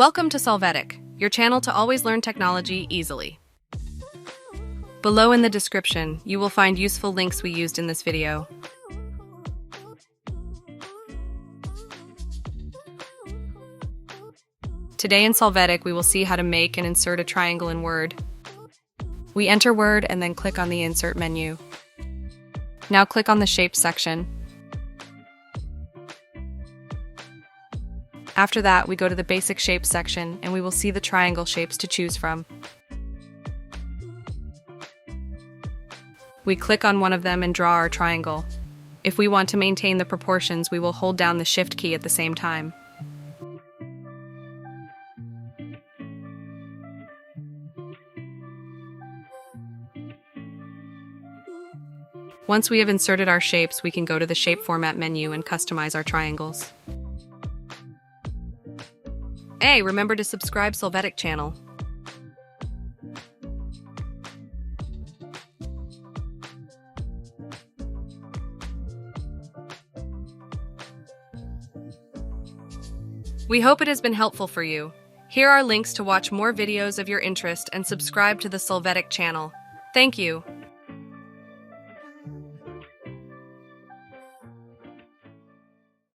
Welcome to Solvetic, your channel to always learn technology easily. Below in the description, you will find useful links we used in this video. Today in Solvetic, we will see how to make and insert a triangle in Word. We enter Word and then click on the Insert menu. Now click on the Shapes section. After that, we go to the Basic Shapes section and we will see the triangle shapes to choose from. We click on one of them and draw our triangle. If we want to maintain the proportions, we will hold down the Shift key at the same time. Once we have inserted our shapes, we can go to the Shape Format menu and customize our triangles. Hey, remember to subscribe Solvetic channel. We hope it has been helpful for you. Here are links to watch more videos of your interest and subscribe to the Solvetic channel. Thank you.